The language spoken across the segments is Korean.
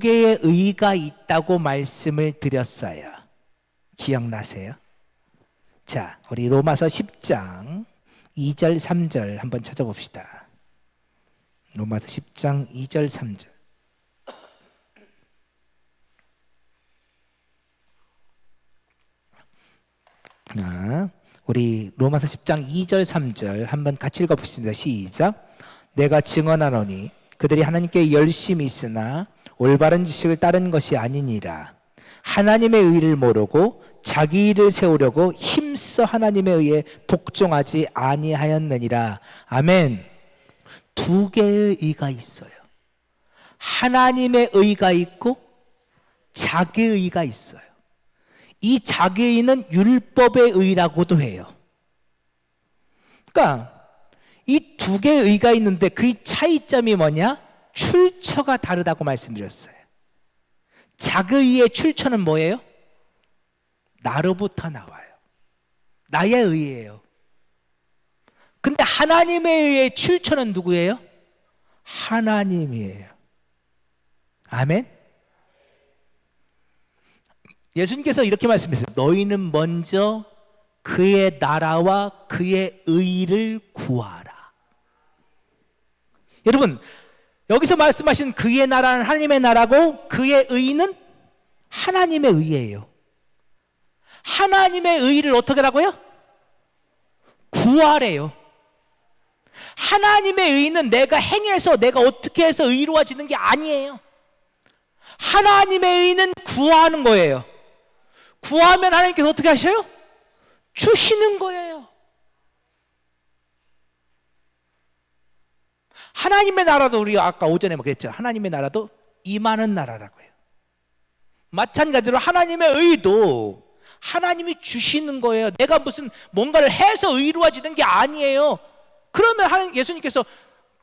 개의 의가 있다고 말씀을 드렸어요. 기억나세요? 자, 우리 로마서 10장 2절 3절 한번 찾아봅시다. 로마서 10장 2절 3절. 우리 로마서 10장 2절 3절 한번 같이 읽어보겠습니다. 시작. 내가 증언하노니 그들이 하나님께 열심히 있으나 올바른 지식을 따른 것이 아니니라. 하나님의 의를 모르고 자기 일을 세우려고 힘써 하나님의 의에 복종하지 아니하였느니라. 아멘. 두 개의 의가 있어요. 하나님의 의가 있고 자기의 의가 있어요. 이 자기의 의는 율법의 의라고도 해요. 그러니까 이 두 개의 의가 있는데 그 차이점이 뭐냐? 출처가 다르다고 말씀드렸어요. 자기의 출처는 뭐예요? 나로부터 나와요. 나의 의예요. 근데 하나님의 의의 출처는 누구예요? 하나님이에요. 아멘. 예수님께서 이렇게 말씀하셨어요. 너희는 먼저 그의 나라와 그의 의를 구하라. 여러분, 여기서 말씀하신 그의 나라는 하나님의 나라고 그의 의는 하나님의 의예요. 하나님의 의를 어떻게 하라고요? 구하래요. 하나님의 의는 내가 행해서 내가 어떻게 해서 의로워지는 게 아니에요. 하나님의 의는 구하는 거예요. 구하면 하나님께서 어떻게 하셔요? 주시는 거예요. 하나님의 나라도 우리가 아까 오전에 그랬죠. 하나님의 나라도 임하는 나라라고 해요. 마찬가지로 하나님의 의도 하나님이 주시는 거예요. 내가 무슨 뭔가를 해서 의로워지는 게 아니에요. 그러면 예수님께서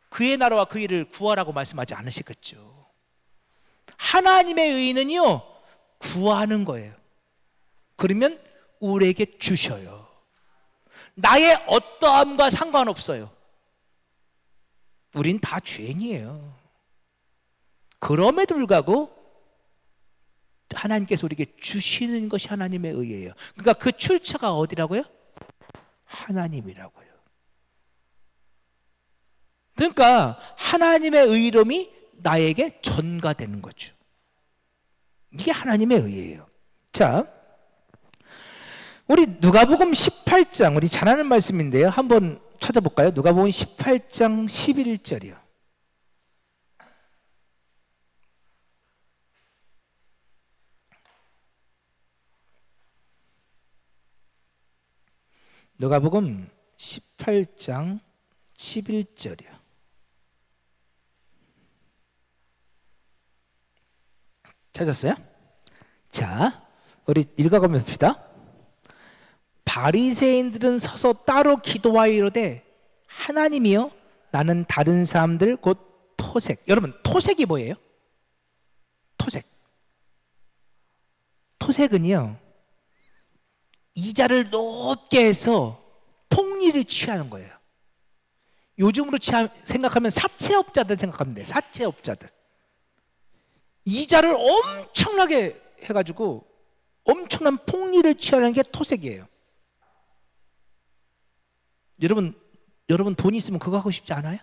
그의 나라와 그 일을 구하라고 말씀하지 않으시겠죠. 하나님의 의는요, 구하는 거예요. 그러면 우리에게 주셔요. 나의 어떠함과 상관없어요. 우린 다 죄인이에요. 그럼에도 불구하고 하나님께서 우리에게 주시는 것이 하나님의 의예요. 그러니까 그 출처가 어디라고요? 하나님이라고요. 그러니까 하나님의 의로움이 나에게 전가되는 거죠. 이게 하나님의 의예요. 자, 우리 누가복음 18장, 우리 잘 아는 말씀인데요. 한번 찾아볼까요? 누가복음 18장 11절이요. 누가복음 18장 11절이요. 찾았어요? 자, 우리 읽어가면 봅시다. 바리새인들은 서서 따로 기도하여 이르되 하나님이여 나는 다른 사람들 곧 토색. 여러분, 토색이 뭐예요? 토색. 토색은요, 이자를 높게 해서 폭리를 취하는 거예요. 요즘으로 생각하면 사채업자들 생각하면 돼요. 사채업자들. 이자를 엄청나게 해가지고 엄청난 폭리를 취하는 게 토색이에요. 여러분 돈 있으면 그거 하고 싶지 않아요?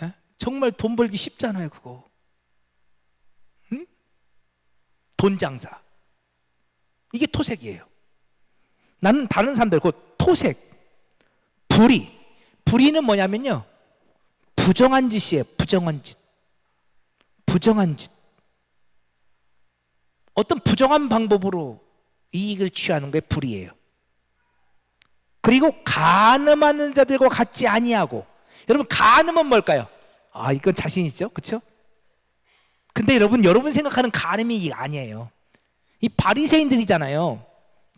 에? 정말 돈 벌기 쉽잖아요, 그거. 응? 돈 장사. 이게 토색이에요. 나는 다른 사람들, 그 토색, 불의. 불의는 뭐냐면요, 부정한 짓이에요. 부정한 짓. 부정한 짓. 어떤 부정한 방법으로 이익을 취하는 게 불의예요. 그리고 간음하는 자들과 같지 아니하고. 여러분, 간음은 뭘까요? 아, 이건 자신 있죠? 그렇죠? 근데 여러분 생각하는 간음이 아니에요. 이 바리새인들이잖아요.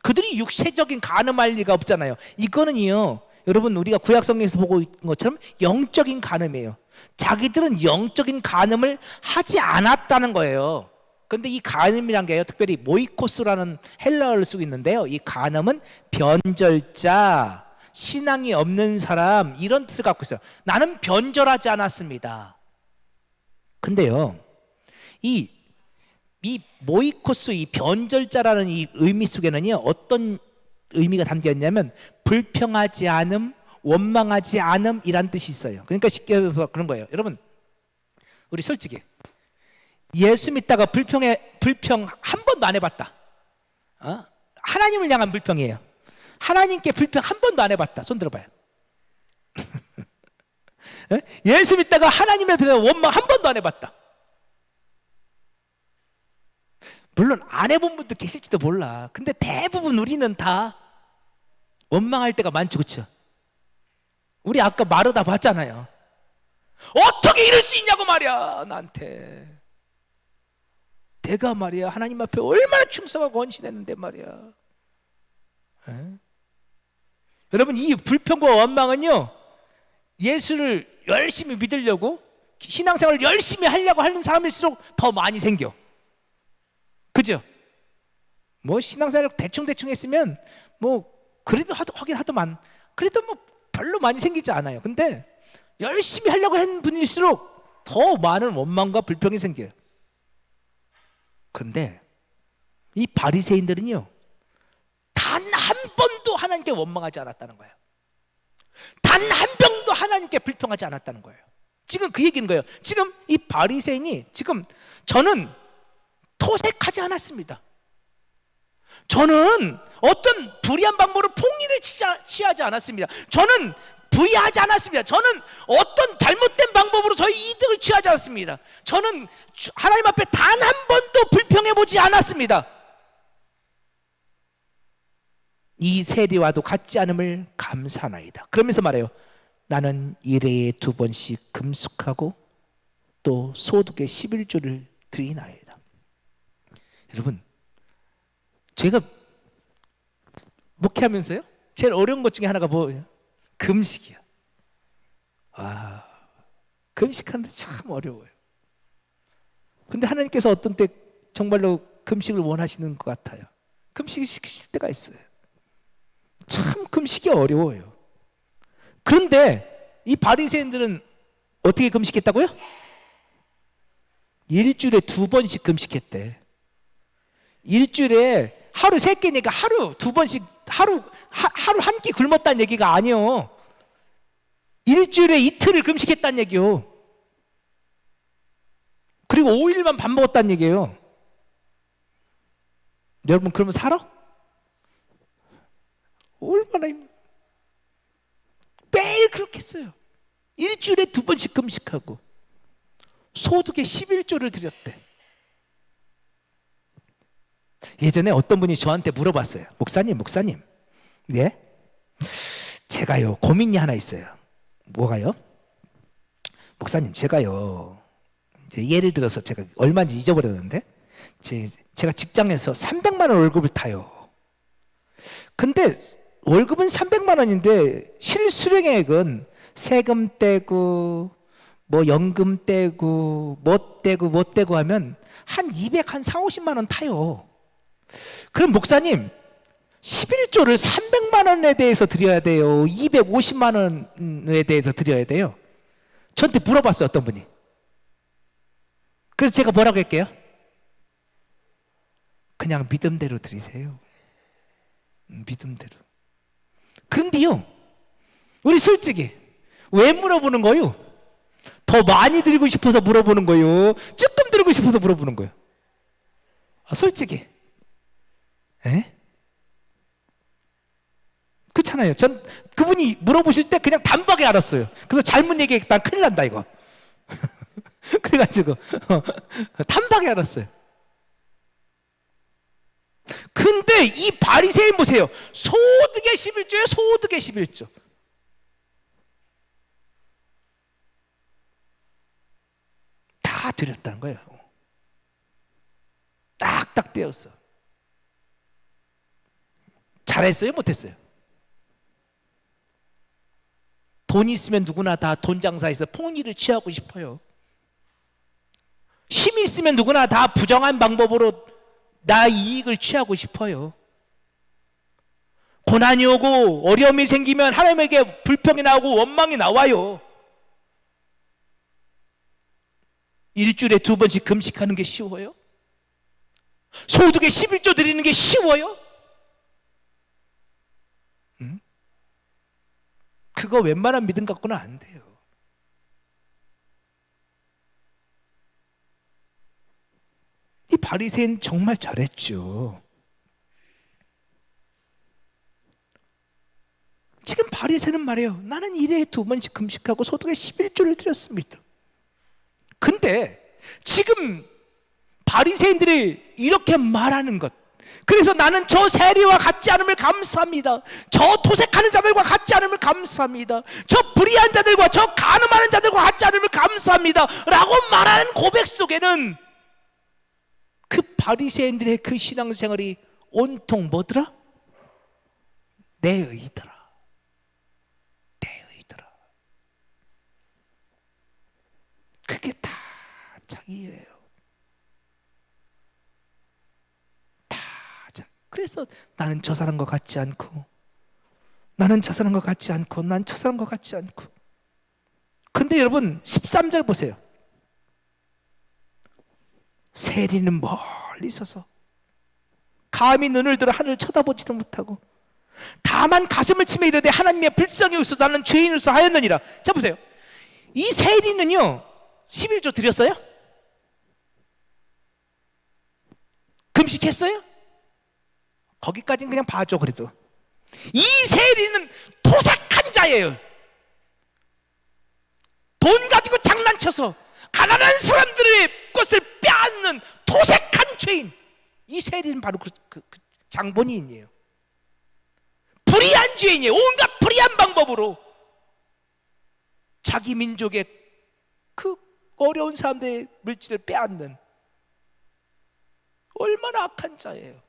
그들이 육체적인 간음할 리가 없잖아요. 이거는요, 여러분, 우리가 구약성경에서 보고 있는 것처럼 영적인 간음이에요. 자기들은 영적인 간음을 하지 않았다는 거예요. 근데 이 간음이란 게요, 특별히 모이코스라는 헬라어를 쓰고 있는데요, 이 간음은 변절자, 신앙이 없는 사람, 이런 뜻을 갖고 있어요. 나는 변절하지 않았습니다. 근데요, 이 모이코스, 이 변절자라는 이 의미 속에는요, 어떤 의미가 담겨 있냐면 불평하지 않음, 원망하지 않음이란 뜻이 있어요. 그러니까 쉽게 해서 그런 거예요. 여러분, 우리 솔직히 예수 믿다가 불평 한 번도 안 해봤다. 하나님을 향한 불평이에요. 하나님께 불평 한 번도 안 해봤다. 손 들어봐요. 예수 믿다가 하나님 앞에서 원망 한 번도 안 해봤다. 물론 안 해본 분도 계실지도 몰라. 근데 대부분 우리는 다 원망할 때가 많죠, 그렇죠? 우리 아까 마르다 봤잖아요. 어떻게 이럴 수 있냐고 말이야, 나한테. 내가 말이야 하나님 앞에 얼마나 충성하고 헌신했는데 말이야. 여러분, 이 불평과 원망은요, 예수를 열심히 믿으려고 신앙생활을 열심히 하려고 하는 사람일수록 더 많이 생겨. 그죠? 뭐 신앙생활을 대충 했으면 뭐 그래도 하긴 하더만 그래도 뭐 별로 많이 생기지 않아요. 근데 열심히 하려고 하는 분일수록 더 많은 원망과 불평이 생겨요. 그런데 이 바리새인들은요, 단 한 번도 하나님께 원망하지 않았다는 거예요. 단 한 번도 하나님께 불평하지 않았다는 거예요. 지금 그 얘기인 거예요. 지금 이 바리새인이 지금 저는 토색하지 않았습니다. 저는 어떤 불의한 방법으로 폭리를 취하지 않았습니다. 저는 부의하지 않았습니다. 저는 어떤 잘못된 방법으로 저희 이득을 취하지 않았습니다. 저는 하나님 앞에 단 한 번도 불평해 보지 않았습니다. 이 세리와도 같지 않음을 감사하나이다. 그러면서 말해요. 나는 일회에 2번씩 금숙하고 또 소득의 11조를 드리나이다. 여러분, 제가 목회하면서요, 제일 어려운 것 중에 하나가 뭐예요? 금식이야. 금식하는데 참 어려워요. 근데 하나님께서 어떤 때 정말로 금식을 원하시는 것 같아요. 금식을 시키실 때가 있어요. 참 금식이 어려워요. 그런데 이 바리새인들은 어떻게 금식했다고요? 일주일에 2번씩 금식했대. 일주일에 하루 3끼니까 하루 2번씩 하루 한 끼 굶었다는 얘기가 아니요. 일주일에 이틀을 금식했다는 얘기요. 그리고 5일만 밥 먹었다는 얘기예요. 여러분, 그러면 살아? 얼마나 매일 그렇게 했어요. 일주일에 2번씩 금식하고 소득의 11조를 드렸대. 예전에 어떤 분이 저한테 물어봤어요. 목사님, 예? 제가요 고민이 하나 있어요. 뭐가요? 목사님, 제가요 이제 예를 들어서 제가 얼마인지 잊어버렸는데 제가 직장에서 300만 원 월급을 타요. 근데 월급은 300만 원인데 실수령액은 세금 떼고 뭐 연금 떼고 뭐 떼고 하면 한 4, 50만 원 타요. 그럼 목사님, 11조를 300만 원에 대해서 드려야 돼요? 250만 원에 대해서 드려야 돼요? 저한테 물어봤어요, 어떤 분이. 그래서 제가 뭐라고 할게요? 그냥 믿음대로 드리세요. 믿음대로. 근데요, 우리 솔직히 왜 물어보는 거요? 더 많이 드리고 싶어서 물어보는 거요? 조금 드리고 싶어서 물어보는 거요? 솔직히. 에? 그렇잖아요. 전 그분이 물어보실 때 그냥 단박에 알았어요. 그래서 잘못 얘기했다 큰일 난다 이거. 그래가지고 단박에 알았어요. 근데 이 바리새인 보세요. 소득의 11조에 소득의 11조. 다 드렸다는 거예요. 딱딱 떼었어. 잘했어요? 못했어요? 돈 있으면 누구나 다 돈 장사해서 폭리를 취하고 싶어요. 힘이 있으면 누구나 다 부정한 방법으로 나 이익을 취하고 싶어요. 고난이 오고 어려움이 생기면 하나님에게 불평이 나오고 원망이 나와요. 일주일에 2번씩 금식하는 게 쉬워요? 소득에 11조 드리는 게 쉬워요? 응? 그거 웬만한 믿음 갖고는 안 돼요. 이 바리새인 정말 잘했죠. 지금 바리새인은 말해요. 나는 일에 2번씩 금식하고 소득의 11조를 드렸습니다. 근데 지금 바리새인들이 이렇게 말하는 것, 그래서 나는 저 세리와 같지 않음을 감사합니다. 저 토색하는 자들과 같지 않음을 감사합니다. 저 불의한 자들과 저 간음하는 자들과 같지 않음을 감사합니다 라고 말하는 고백 속에는 그 바리새인들의 그 신앙생활이 온통 뭐더라? 내 의더라. 내 의더라. 그게 다 자기예요. 다 자기. 그래서 나는 저 사람과 같지 않고, 나는 저 사람과 같지 않고, 난 저 사람과 같지 않고. 근데 여러분 13절 보세요. 세리는 멀리 서서 감히 눈을 들어 하늘을 쳐다보지도 못하고 다만 가슴을 치며 이르되 하나님의 불쌍히 여기서 나는 죄인으로서 하였느니라. 자 보세요. 이 세리는요 11조 드렸어요? 금식했어요? 거기까지는 그냥 봐줘. 그래도 이 세리는 토색한 자예요. 돈 가지고 장난쳐서 가난한 사람들의 것을 빼앗는 토색한 죄인. 이 세리는 바로 그 장본인이에요. 불의한 죄인이에요. 온갖 불의한 방법으로 자기 민족의 그 어려운 사람들의 물질을 빼앗는 얼마나 악한 자예요.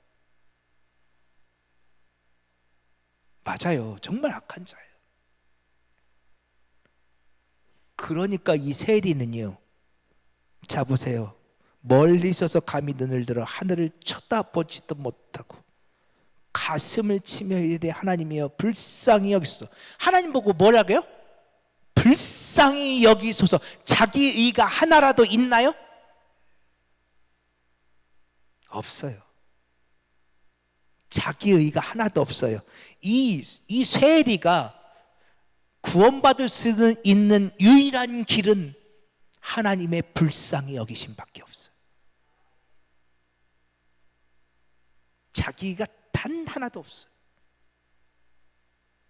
맞아요. 정말 악한 자예요. 그러니까 이 세리는요, 자 보세요. 멀리 있어서 감히 눈을 들어 하늘을 쳐다보지도 못하고 가슴을 치며 이르되 하나님이여 불쌍히 여기소서. 하나님 보고 뭐라고요? 불쌍히 여기소서. 자기 의가 하나라도 있나요? 없어요. 자기 의가 하나도 없어요. 이 세리가 구원받을 수 있는 유일한 길은 하나님의 불쌍히 여기심밖에 없어요. 자기가 단 하나도 없어요.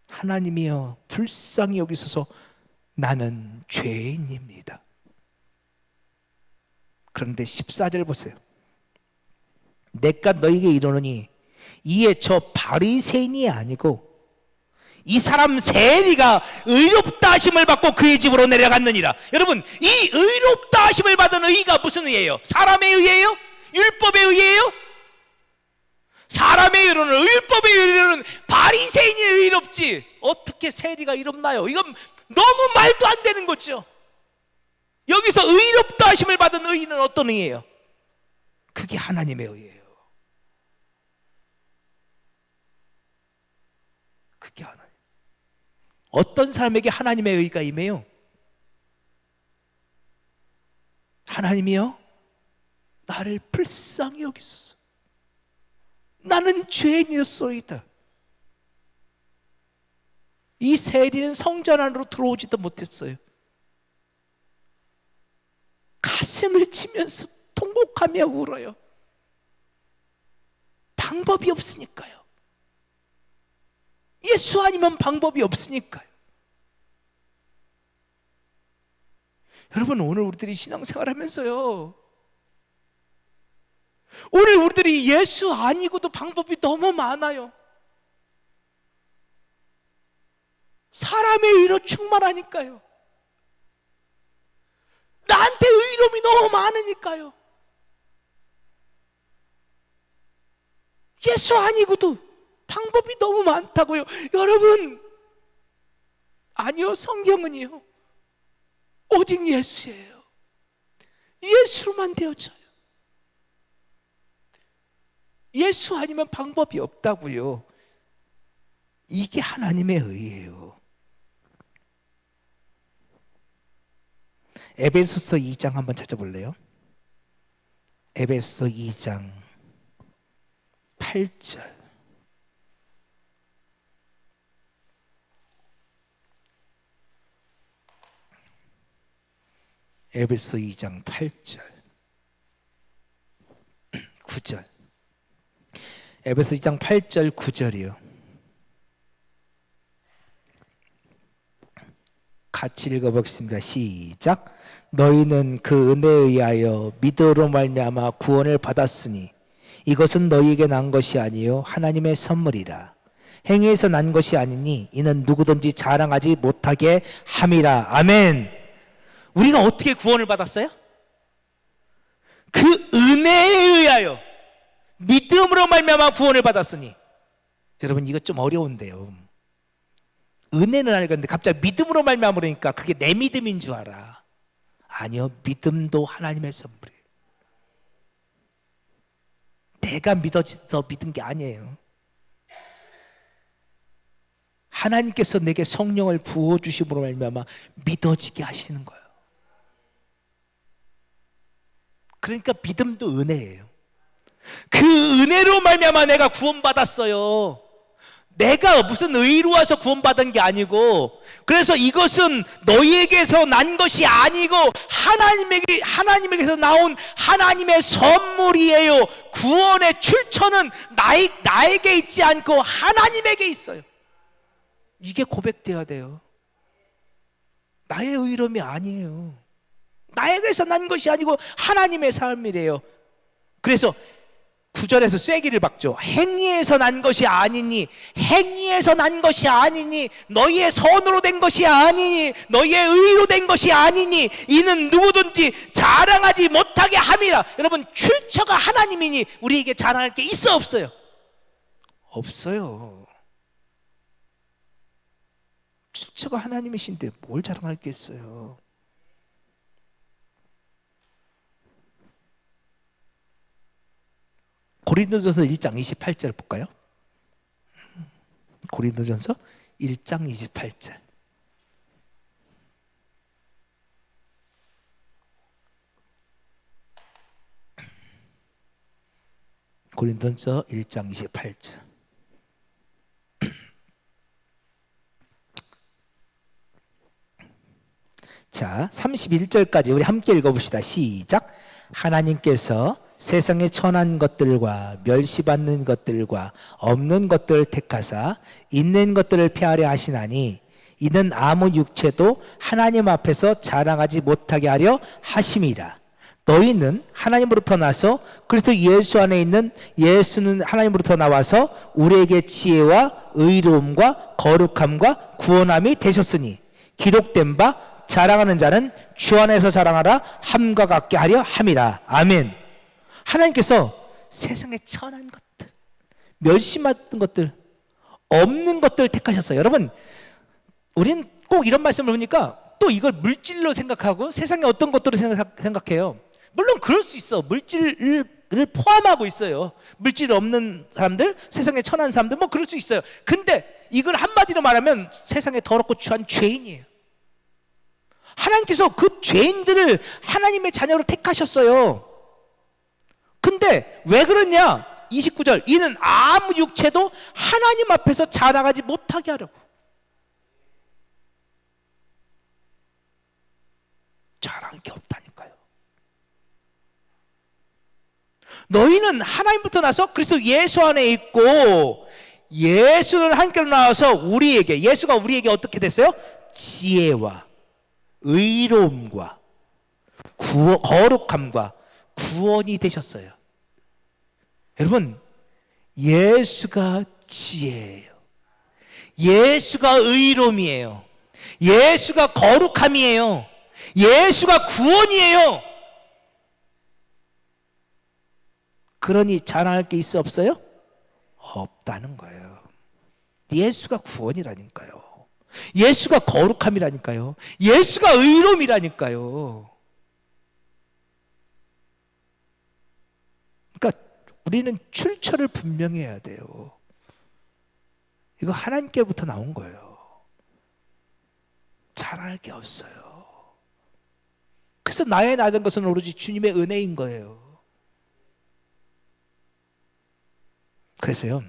하나님이여 불쌍히 여기소서 나는 죄인입니다. 그런데 14절 보세요. 내가 너에게 이르노니 이에 저 바리새인이 아니고 이 사람 세리가 의롭다 하심을 받고 그의 집으로 내려갔느니라. 여러분, 이 의롭다 하심을 받은 의가 무슨 의예요? 사람의 의예요? 율법의 의예요? 사람의 의로는, 율법의 의로는 바리새인이 의롭지 어떻게 세리가 의롭나요? 이건 너무 말도 안 되는 거죠. 여기서 의롭다 하심을 받은 의는 어떤 의예요? 그게 하나님의 의예요. 그게 하나님. 어떤 사람에게 하나님의 의가 임해요? 하나님이여 나를 불쌍히 여기소서. 나는 죄인이었소이다. 이 세리는 성전 안으로 들어오지도 못했어요. 가슴을 치면서 통곡하며 울어요. 방법이 없으니까요. 예수 아니면 방법이 없으니까요. 여러분, 오늘 우리들이 신앙생활 하면서요, 오늘 우리들이 예수 아니고도 방법이 너무 많아요. 사람의 의로 충만하니까요. 나한테 의로움이 너무 많으니까요. 예수 아니고도 방법이 너무 많다고요. 여러분, 아니요, 성경은요 오직 예수예요. 예수로만 되어져요. 예수 아니면 방법이 없다고요. 이게 하나님의 의예요. 에베소서 2장 한번 찾아볼래요? 에베소서 2장 8절. 에베소 2장 8절 9절. 에베소 2장 8절 9절이요. 같이 읽어보겠습니다. 시작. 너희는 그 은혜에 의하여 믿음으로 말미암아 구원을 받았으니 이것은 너희에게 난 것이 아니요 하나님의 선물이라. 행위에서 난 것이 아니니 이는 누구든지 자랑하지 못하게 함이라. 아멘. 우리가 어떻게 구원을 받았어요? 그 은혜에 의하여 믿음으로 말미암아 구원을 받았으니. 여러분 이거 좀 어려운데요. 은혜는 알겠는데 갑자기 믿음으로 말미암아 그러니까 그게 내 믿음인 줄 알아. 아니요, 믿음도 하나님의 선물이에요. 내가 믿어져서 믿은 게 아니에요. 하나님께서 내게 성령을 부어주심으로 말미암아 믿어지게 하시는 거예요. 그러니까 믿음도 은혜예요. 그 은혜로 말미암아 내가 구원받았어요. 내가 무슨 의로 와서 구원받은 게 아니고, 그래서 이것은 너희에게서 난 것이 아니고 하나님에게서 나온 하나님의 선물이에요. 구원의 출처는 나에게 있지 않고 하나님에게 있어요. 이게 고백돼야 돼요. 나의 의로움이 아니에요. 나에게서 난 것이 아니고 하나님의 삶이래요. 그래서 9절에서 쐐기를 박죠. 행위에서 난 것이 아니니, 행위에서 난 것이 아니니, 너희의 선으로 된 것이 아니니, 너희의 의로 된 것이 아니니, 이는 누구든지 자랑하지 못하게 함이라. 여러분, 출처가 하나님이니 우리에게 자랑할 게 있어 없어요? 없어요. 출처가 하나님이신데 뭘 자랑할 게 있어요? 고린도전서 1장 28절 볼까요? 고린도전서 1장 28절. 고린도전서 1장 28절. 자, 31절까지 우리 함께 읽어봅시다. 시작. 하나님께서 세상에 천한 것들과 멸시받는 것들과 없는 것들을 택하사 있는 것들을 폐하려 하시나니 이는 아무 육체도 하나님 앞에서 자랑하지 못하게 하려 하심이라. 너희는 하나님으로부터 나서 그리스도 예수 안에 있는 예수는 하나님으로부터 나와서 우리에게 지혜와 의로움과 거룩함과 구원함이 되셨으니 기록된 바 자랑하는 자는 주 안에서 자랑하라 함과 같게 하려 함이라. 아멘. 하나님께서 세상에 천한 것들, 멸시받는 것들, 없는 것들을 택하셨어요. 여러분, 우리는 꼭 이런 말씀을 보니까 또 이걸 물질로 생각하고 세상에 어떤 것들을 생각해요. 물론 그럴 수 있어. 물질을 포함하고 있어요. 물질 없는 사람들, 세상에 천한 사람들, 뭐 그럴 수 있어요. 근데 이걸 한마디로 말하면 세상에 더럽고 추한 죄인이에요. 하나님께서 그 죄인들을 하나님의 자녀로 택하셨어요. 근데 왜 그러냐? 29절. 이는 아무 육체도 하나님 앞에서 자랑하지 못하게 하려고. 자랑할 게 없다니까요. 너희는 하나님부터 나서 그리스도 예수 안에 있고 예수는 하나님께로 나와서 우리에게, 예수가 우리에게 어떻게 됐어요? 지혜와 의로움과 거룩함과 구원이 되셨어요. 여러분, 예수가 지혜예요. 예수가 의로움이에요. 예수가 거룩함이에요. 예수가 구원이에요. 그러니 자랑할 게 있어 없어요? 없다는 거예요. 예수가 구원이라니까요. 예수가 거룩함이라니까요. 예수가 의로움이라니까요. 그러니까 우리는 출처를 분명히 해야 돼요. 이거 하나님께부터 나온 거예요. 자랑할 게 없어요. 그래서 나의 나된 것은 오로지 주님의 은혜인 거예요. 그래서요,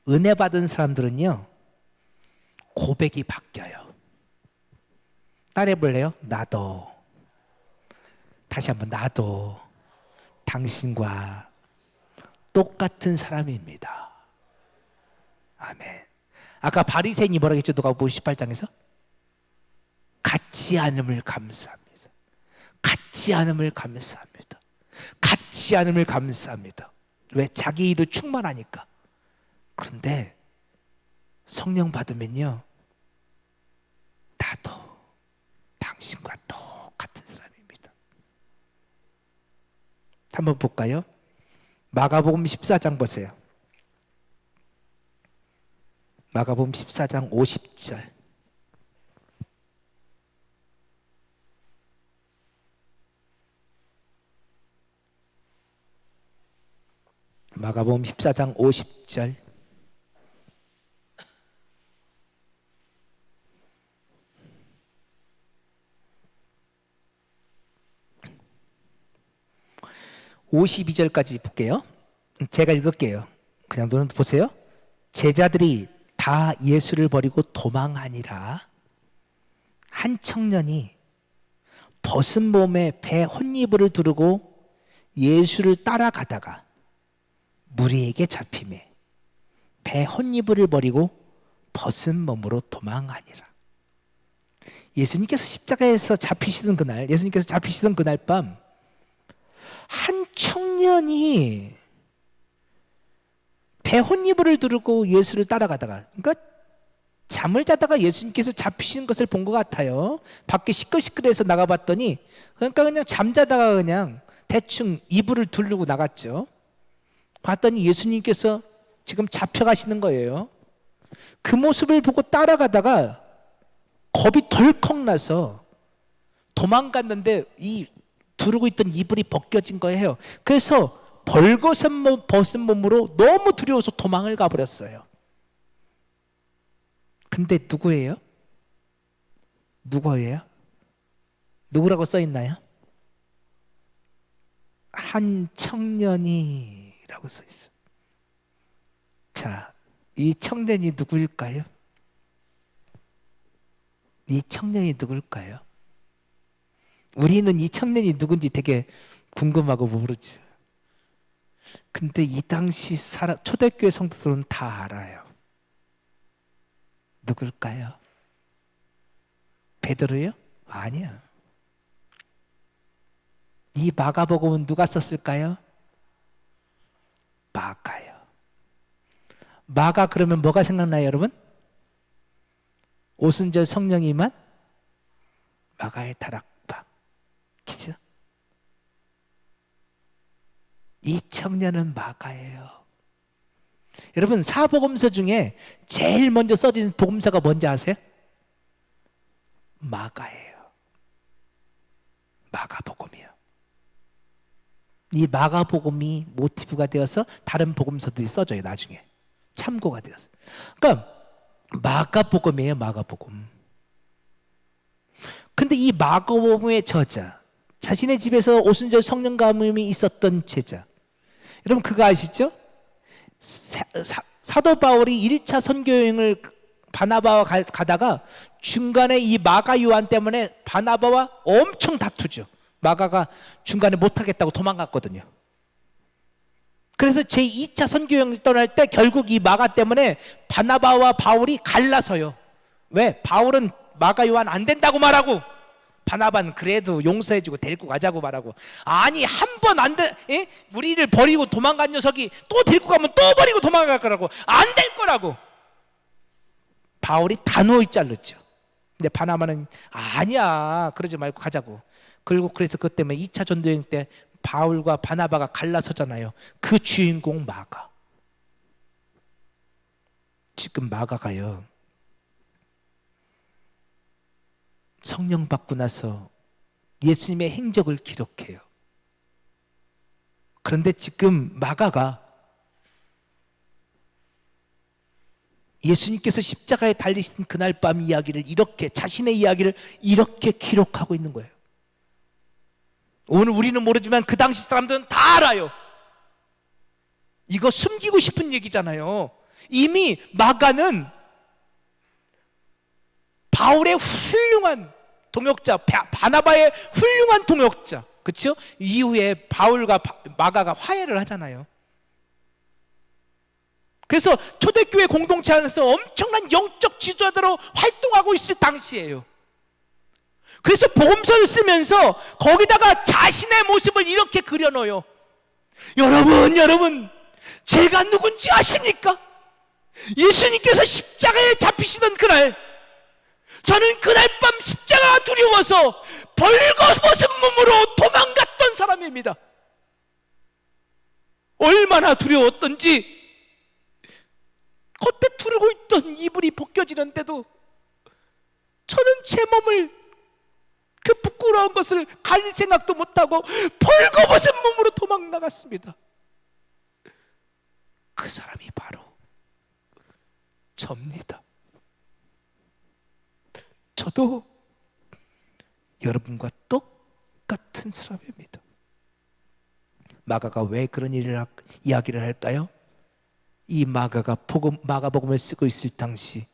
은혜 받은 사람들은요, 고백이 바뀌어요. 따라해 볼래요? 나도. 다시 한번, 나도 당신과 똑같은 사람입니다. 아멘. 아까 바리새인이 뭐라고 했죠? 누가복음 18장에서? 같지 않음을 감사합니다. 같지 않음을 감사합니다. 같지 않음을 감사합니다. 왜? 자기 일로 충만하니까. 그런데 성령 받으면요, 나도 당신과 똑같은 사람입니다. 한번 볼까요? 마가복음 14장 보세요. 마가복음 14장 50절. 마가복음 14장 50절. (52절까지) 볼게요. 제가 읽을게요. 그냥 눈을 보세요. 제자들이 다 예수를 버리고 도망하니라. 한 청년이 벗은 몸에 배 혼이불을 두르고 예수를 따라가다가 무리에게 잡히매 배 혼이불을 버리고 벗은 몸으로 도망하니라. 예수님께서 십자가에서 잡히시던 그날 밤, 한 청년이 배 혼이불을 두르고 예수를 따라가다가, 그러니까 잠을 자다가 예수님께서 잡히시는 것을 본 것 같아요. 밖에 시끌시끌해서 나가봤더니, 그러니까 그냥 잠자다가 그냥 대충 이불을 두르고 나갔죠. 봤더니 예수님께서 지금 잡혀가시는 거예요. 그 모습을 보고 따라가다가 겁이 덜컥 나서 도망갔는데 이 두르고 있던 이불이 벗겨진 거예요. 그래서 벌거벗은 몸으로 너무 두려워서 도망을 가버렸어요. 근데 누구예요? 누구예요? 누구라고 써 있나요? 한 청년이라고 써 있어요. 자, 이 청년이 누구일까요? 이 청년이 누굴까요? 우리는 이 청년이 누군지 되게 궁금하고 모르죠. 근데 이 당시 초대교회 성도들은 다 알아요. 누굴까요? 베드로요? 아니야. 이 마가복음은 누가 썼을까요? 마가요. 마가 그러면 뭐가 생각나요, 여러분? 오순절 성령이 임한 마가의 다락방. 그죠? 이 청년은 마가예요. 여러분, 사복음서 중에 제일 먼저 써진 복음서가 뭔지 아세요? 마가예요. 마가복음이요. 이 마가복음이 모티브가 되어서 다른 복음서들이 써져요, 나중에. 참고가 되어서. 그러니까 마가복음이에요, 마가복음. 근데 이 마가복음의 저자, 자신의 집에서 오순절 성령 가뭄이 있었던 제자, 여러분 그거 아시죠? 사도 바울이 1차 선교여행을 바나바와 가다가 중간에 이 마가 요한 때문에 바나바와 엄청 다투죠. 마가가 중간에 못하겠다고 도망갔거든요. 그래서 제2차 선교여행을 떠날 때 결국 이 마가 때문에 바나바와 바울이 갈라서요. 왜? 바울은 마가 요한 안 된다고 말하고, 바나바는 그래도 용서해주고 데리고 가자고 말하고. 아니, 한 번 안 돼, 에? 우리를 버리고 도망간 녀석이 또 데리고 가면 또 버리고 도망갈 거라고, 안 될 거라고. 바울이 단호히 잘랐죠. 근데 바나바는 아니야, 그러지 말고 가자고. 그리고 그래서 그것 때문에 2차 전도여행 때 바울과 바나바가 갈라서잖아요. 그 주인공 마가. 지금 마가가요, 성령 받고 나서 예수님의 행적을 기록해요. 그런데 지금 마가가 예수님께서 십자가에 달리신 그날 밤 이야기를 이렇게, 자신의 이야기를 이렇게 기록하고 있는 거예요. 오늘 우리는 모르지만 그 당시 사람들은 다 알아요. 이거 숨기고 싶은 얘기잖아요. 이미 마가는 바울의 훌륭한 동역자, 바나바의 훌륭한 동역자, 그렇죠? 이후에 바울과 마가가 화해를 하잖아요. 그래서 초대교회 공동체 안에서 엄청난 영적 지도자로 활동하고 있을 당시예요. 그래서 복음서를 쓰면서 거기다가 자신의 모습을 이렇게 그려놓아요. 여러분, 제가 누군지 아십니까? 예수님께서 십자가에 잡히시던 그날, 저는 그날 밤 십자가가 두려워서 벌거벗은 몸으로 도망갔던 사람입니다. 얼마나 두려웠던지 겉에 두르고 있던 이불이 벗겨지는데도 저는 제 몸을, 그 부끄러운 것을 가릴 생각도 못하고 벌거벗은 몸으로 도망 나갔습니다. 그 사람이 바로 접니다. 저도 여러분과 똑같은 사람입니다. 마가가 왜 그런 이야기를 할까요? 이 마가가 마가복음을 쓰고 있을 당시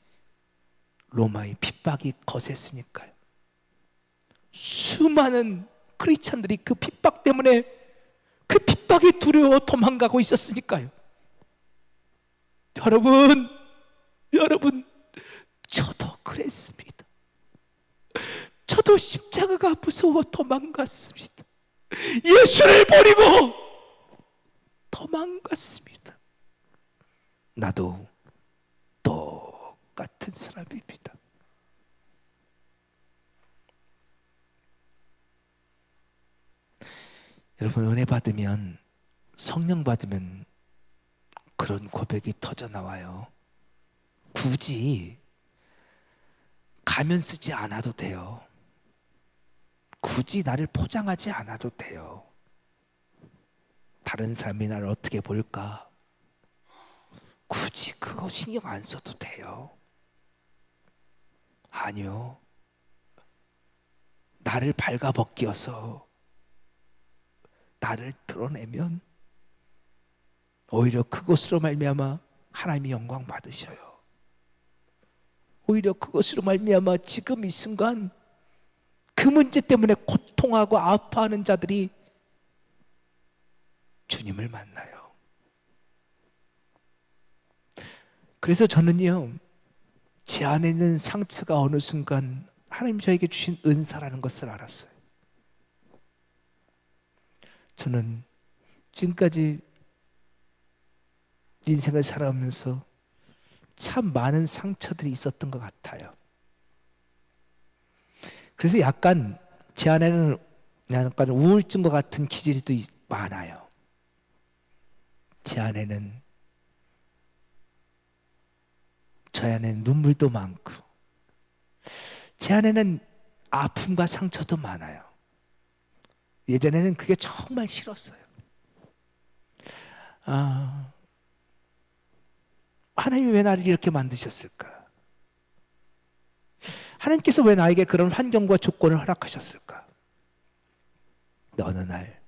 로마의 핍박이 거셌으니까요. 수많은 크리스찬들이 그 핍박 때문에, 그 핍박이 두려워 도망가고 있었으니까요. 여러분, 저도 그랬습니다. 저도 십자가가 무서워 도망갔습니다. 예수를 버리고 도망갔습니다. 나도 똑같은 사람입니다. 여러분, 은혜 받으면, 성령 받으면 그런 고백이 터져 나와요. 굳이 가면 쓰지 않아도 돼요. 굳이 나를 포장하지 않아도 돼요. 다른 사람이 나를 어떻게 볼까? 굳이 그거 신경 안 써도 돼요. 아니요. 나를 발가벗겨서 나를 드러내면 오히려 그것으로 말미암아 하나님이 영광 받으셔요. 오히려 그것으로 말미암아 지금 이 순간 그 문제 때문에 고통하고 아파하는 자들이 주님을 만나요. 그래서 저는요, 제 안에 있는 상처가 어느 순간 하나님 저에게 주신 은사라는 것을 알았어요. 저는 지금까지 인생을 살아오면서 참 많은 상처들이 있었던 것 같아요. 그래서 약간 제 안에는 약간 우울증과 같은 기질이 많아요. 제 안에는, 저 안에는 눈물도 많고, 제 안에는 아픔과 상처도 많아요. 예전에는 그게 정말 싫었어요. 하나님이 왜 나를 이렇게 만드셨을까? 하나님께서 왜 나에게 그런 환경과 조건을 허락하셨을까? 근데 어느 날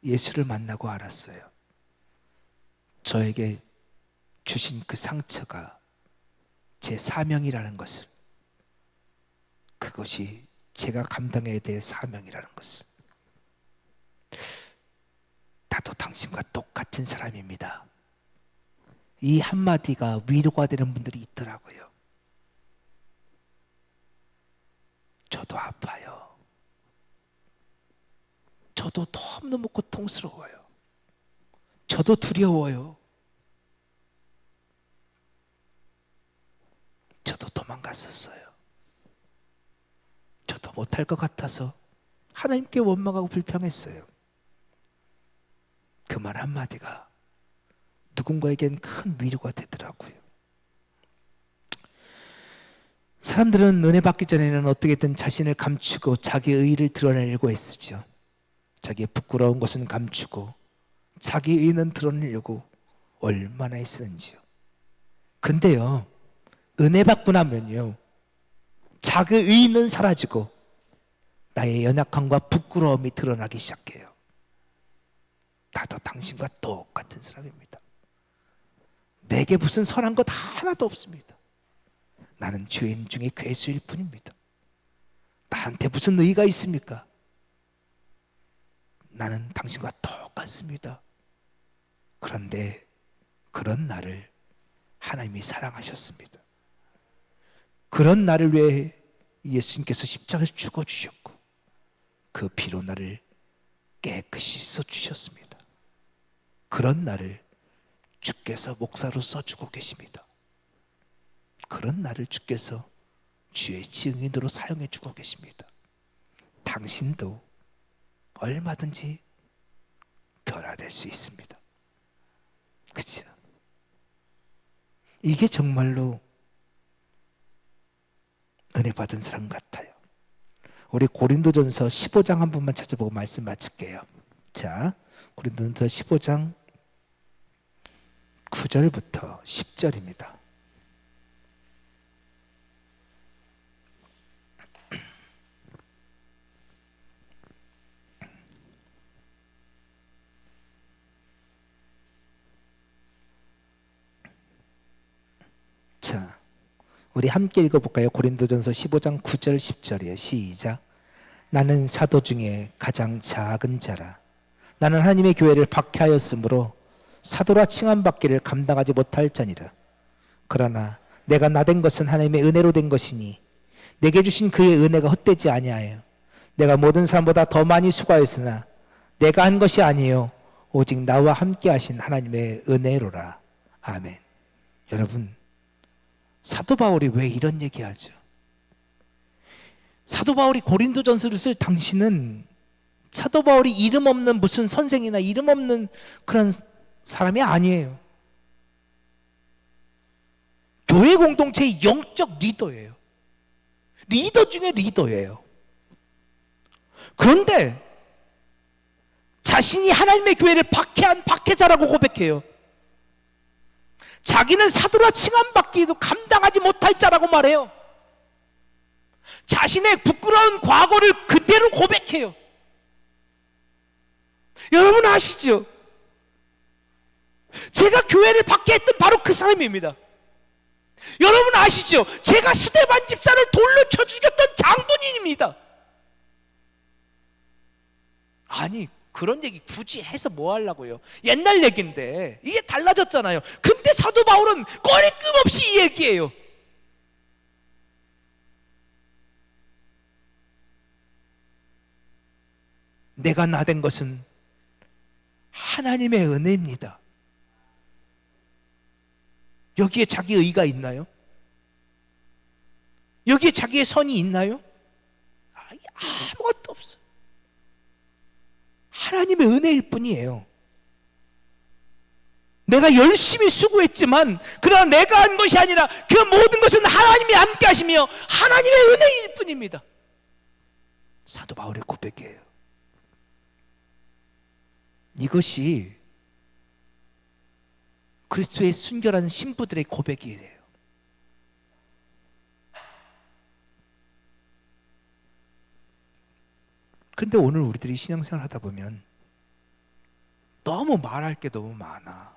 예수를 만나고 알았어요. 저에게 주신 그 상처가 제 사명이라는 것을, 그것이 제가 감당해야 될 사명이라는 것을. 나도 당신과 똑같은 사람입니다. 이 한마디가 위로가 되는 분들이 있더라고요. 저도 아파요. 저도 너무너무 고통스러워요. 저도 두려워요. 저도 도망갔었어요. 저도 못할 것 같아서 하나님께 원망하고 불평했어요. 그 말 한마디가 누군가에겐 큰 위로가 되더라고요. 사람들은 은혜 받기 전에는 어떻게든 자신을 감추고 자기의 의의를 드러내려고 애쓰죠. 자기의 부끄러운 것은 감추고 자기의 의는 드러내려고 얼마나 애쓰는지요. 근데요, 은혜 받고 나면요, 자기의 의는 사라지고 나의 연약함과 부끄러움이 드러나기 시작해요. 나도 당신과 똑같은 사람입니다. 내게 무슨 선한 것 하나도 없습니다. 나는 죄인 중에 괴수일 뿐입니다. 나한테 무슨 의의가 있습니까? 나는 당신과 똑같습니다. 그런데 그런 나를 하나님이 사랑하셨습니다. 그런 나를 위해 예수님께서 십자가에서 죽어주셨고 그 피로 나를 깨끗이 씻어주셨습니다. 그런 나를 주께서 목사로 써주고 계십니다. 그런 나를 주께서 주의 증인으로 사용해 주고 계십니다. 당신도 얼마든지 변화될 수 있습니다. 그렇죠? 이게 정말로 은혜 받은 사람 같아요. 우리 고린도전서 15장 한 번만 찾아보고 말씀 마칠게요. 자, 고린도전서 15장 9절부터 10절입니다. 자, 우리 함께 읽어볼까요? 고린도전서 15장 9절 10절이에요. 시작. 나는 사도 중에 가장 작은 자라. 나는 하나님의 교회를 박해하였으므로 사도라 칭함받기를 감당하지 못할 자니라. 그러나 내가 나된 것은 하나님의 은혜로 된 것이니 내게 주신 그의 은혜가 헛되지 아니하여 내가 모든 사람보다 더 많이 수고하였으나 내가 한 것이 아니요 오직 나와 함께 하신 하나님의 은혜로라. 아멘. 여러분, 사도 바울이 왜 이런 얘기하죠? 사도 바울이 고린도전서를 쓸 당시는 사도 바울이 이름 없는 무슨 선생이나 이름 없는 그런 사람이 아니에요. 교회 공동체의 영적 리더예요. 리더 중에 리더예요. 그런데 자신이 하나님의 교회를 박해한 박해자라고 고백해요. 자기는 사도라 칭함받기도 감당하지 못할 자라고 말해요. 자신의 부끄러운 과거를 그대로 고백해요. 여러분 아시죠? 제가 교회를 박해했던 바로 그 사람입니다. 여러분 아시죠? 제가 스데반 집사를 돌로 쳐 죽였던 장본인입니다. 아니, 그런 얘기 굳이 해서 뭐 하려고요? 옛날 얘기인데 이게 달라졌잖아요. 근데 사도 바울은 꺼리낌 없이 이 얘기해요. 내가 나된 것은 하나님의 은혜입니다. 여기에 자기 의가 있나요? 여기에 자기의 선이 있나요? 아무것도 없어요. 하나님의 은혜일 뿐이에요. 내가 열심히 수고했지만 그러나 내가 한 것이 아니라 그 모든 것은 하나님이 함께 하시며 하나님의 은혜일 뿐입니다. 사도 바울의 고백이에요. 이것이 그리스도의 순결한 신부들의 고백이에요. 근데 오늘 우리들이 신앙생활 하다 보면 너무 말할 게 너무 많아.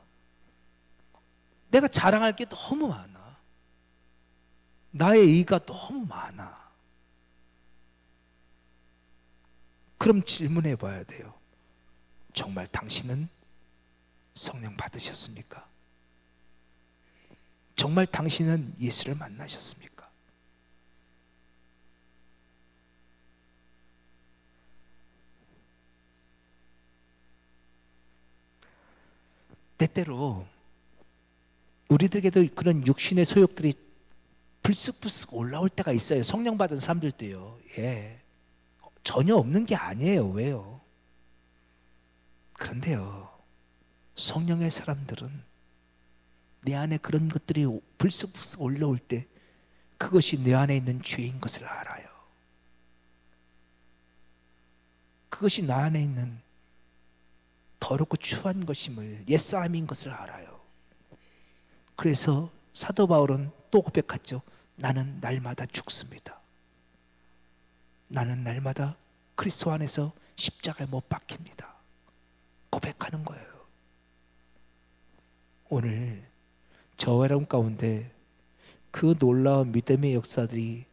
내가 자랑할 게 너무 많아. 나의 의가 너무 많아. 그럼 질문해 봐야 돼요. 정말 당신은 성령 받으셨습니까? 정말 당신은 예수를 만나셨습니까? 때때로 우리들에게도 그런 육신의 소욕들이 불쑥불쑥 올라올 때가 있어요. 성령 받은 사람들도요. 예, 전혀 없는 게 아니에요. 왜요? 그런데요, 성령의 사람들은 내 안에 그런 것들이 불쑥불쑥 올라올 때 그것이 내 안에 있는 죄인 것을 알아요. 그것이 나 안에 있는 더럽고 추한 것임을, 옛사람인 것을 알아요. 그래서 사도 바울은 또 고백하죠. 나는 날마다 죽습니다. 나는 날마다 그리스도 안에서 십자가에 못 박힙니다. 고백하는 거예요. 오늘 저와 여러분 가운데 그 놀라운 믿음의 역사들이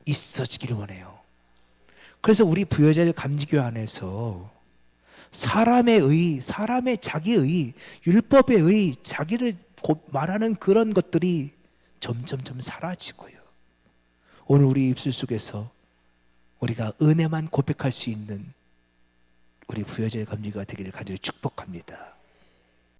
있어지기를 원해요. 그래서 우리 부여절 감리교 안에서 사람의 의, 사람의 자기의, 율법의 의, 자기를 말하는 그런 것들이 점점점 사라지고요. 오늘 우리 입술 속에서 우리가 은혜만 고백할 수 있는 우리 부여절 감리교가 되기를 간절히 축복합니다.